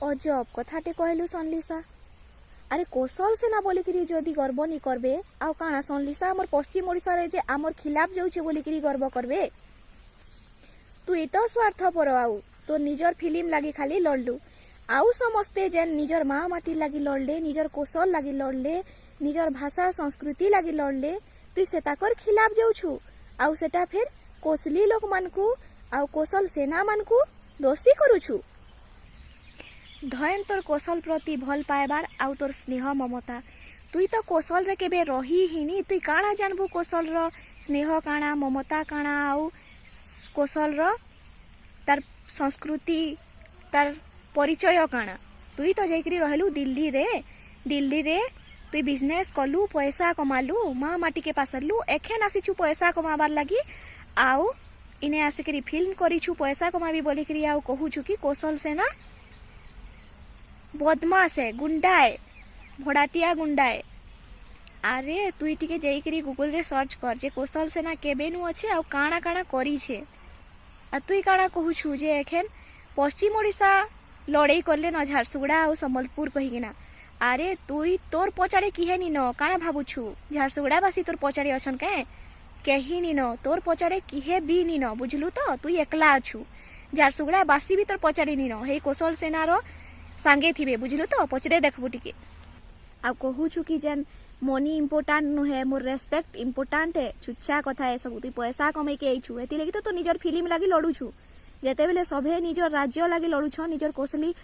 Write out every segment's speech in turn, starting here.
अजब कथाटे कहलु सनलिसा। अरे कौशल सेना बोलिकी जदि गर्व नहीं करबे आउ काना सनलिसा आमर पश्चिम ओडिशा रे जे आमर खिलाफ जाउछे बोलिकी गर्व करबे। तू एत स्वार्थपर आउ तो निजर फिल्म लगी खाली लड़लु आउ समस्ते जेन निजर माँ माटी लगी लड़ले निजर कौशल लगी लड़ले निजर भाषा संस्कृति लगी लड़ले तु सेताकर खिलाफ जाउछु आउ सेटा फिर कौशली लोक मानकू आउ कौशल सेना मानकू दोषी करुछु। धयन तोर कौशल प्रति भल पाएबार आउ तोर स्नेह ममता तुई तो कौशल रे केबे रही हिनी तुई काना जानबू कौशल रो स्नेह काना ममता काना आउ कौशल रो तार संस्कृति तार परिचय काना। तुई तो जाइकरी रहलु दिल्ली रे तुई बिजनेस कलु पैसा कमालु माँ माटी के पासलु एखेन आसीछु पैसा कमाबार लगी आउ इने आसिकरी फिल्म करिछु पैसा कमाबी बोलिकरी आउ कहूछु कि कौशल सेना बदमाश है गुंडाए भड़ाटिया गुंडाए। अरे तुई टिके जाइकरी गूगल रे सर्च कर जे कौशल सेना केबेनु अच्छे आउ काना काना करी छे आ तुई काना कहूछु जे एखेन पश्चिम ओडिशा लड़ाई करले न झारसुगुड़ा आउ संबलपुर कहिकिना। अरे तुई तोर पचाड़े किहे नी न काना भाबुछु झारसुगुड़ा बासी तोर पचाड़े अछन के कहीं नी न तोर पचाड़े किहे भी नी न बुझलु तो तुई एकला अछु झारसुगुड़ा बासी भी तोर पचाड़े नी न हे कौशल सेनार सांगे थिबे बुझलु तो पचरे देखबु टिके आ कहूछु कि जेन मनी इम्पोर्टांट नुहे मोर रेस्पेक्ट इम्पोर्टांट है छुच्छा कथा है सब तुई पैसा कमे के आइछु एति लगी तो निजर फिल्म लगी लड़ुछु जेते बेले सभे निजर राज्य लगी लड़ुछ निजर कौशली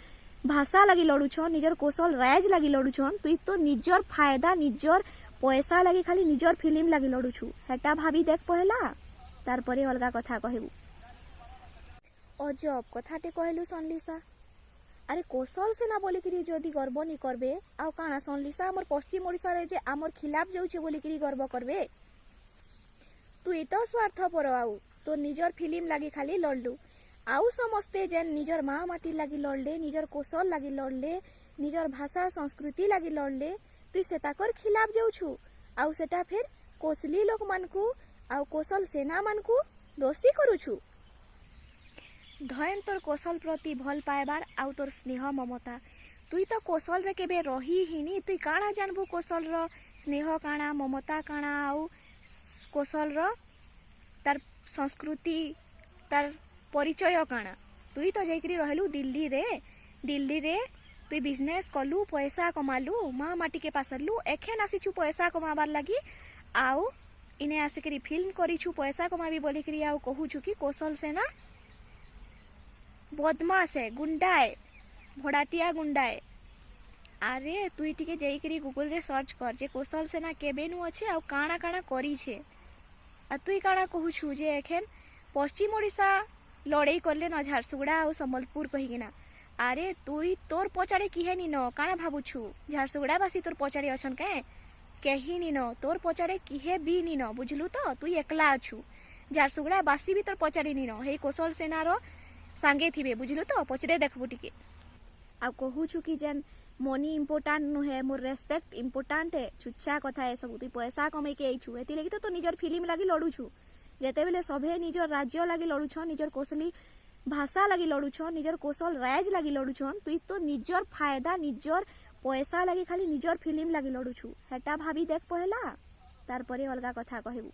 भाषा लगी लड़ुछ निजर कौशल राज लगी लड़ुछन तुई तो निजर फायदा निजर पैसा लगी खाली निजर फिल्म लगी लड़ुछु हेटा भाभी देख पहला तार परे अलगा कथा कहबू। अजब कथाटे कहलु सनलिसा। अरे कौशल सेना बोलिकी जदि गर्व नहीं करबे आउ काना सनलिसा आमर पश्चिम ओडिशा रे जे आमर खिलाफ जाउछे बोलिकी गर्व करबे। तू एत स्वार्थपर आउ तो निजर फिल्म लगी खाली लड़लु आउ समस्ते जेन निजर माँ माटी लगी लड़ले निजर कौशल लगी लड़ले निजर भाषा संस्कृति लगी लड़ले तुई सेताकर खिलाफ जाउछु आउ सेटा फिर कौशली लोक मानकू आउ कौशल सेना मानकू दोषी करुछु। धयन तोर कौशल प्रति भल पाएबार आउ तोर स्नेह ममता तुई तो कौशल रे केबे रही हिनी तुई काना जानबू कौशल रो स्नेह काना ममता काना आउ कौशल रो तार संस्कृति तार परिचय काना। तुई तो जाइकरी रहलु दिल्ली रे तुई बिजनेस कलु पैसा कमालु माँ माटी के पासलु एखेन आसीछु पैसा कमाबार लगी आउ इने आसिकरी फिल्म करिछु पैसा कमाबी बोलिकरी आउ कहूछु कि कौशल सेना बदमाश है गुंडाए भड़ाटिया गुंडाए। अरे तुई टिके जाइकरी गूगल रे सर्च कर जे कौशल सेना केबेनु अच्छे आउ काना काना करी छे आ तुई काना कहूछु जे एखेन पश्चिम ओडिशा लड़ाई करले न झारसुगुड़ा आउ संबलपुर कहिकिना। अरे तुई तोर पचाड़े किहे नी न काना भाबुछु झारसुगुड़ा बासी तोर पचाड़े अछन के कहीं नी न तोर पचाड़े किहे भी नी न बुझलु तो तुई एकला अछु झारसुगुड़ा बासी भी तोर पचाड़े नी न हे कौशल सेनार सांगे थिबे बुझलु तो पचरे देखबु टिके आ कहूछु कि जेन मनी इम्पोर्टांट नुहे मोर रेस्पेक्ट इम्पोर्टांट है छुच्छा कथा है सब तुई पैसा कमे के आइछु एति लगी तो निजर फिल्म लगी लड़ुछु जेते बेले सभे निजर राज्य लगी लड़ुछ निजर कौशली भाषा लगी लड़ुछ निजर कौशल राज लगी लड़ुछन तुई तो निजर फायदा निजर पैसा लगी खाली निजर फिल्म लगी लड़ुछु हेटा भाभी देख पहला तार परे अलगा कथा कहबू।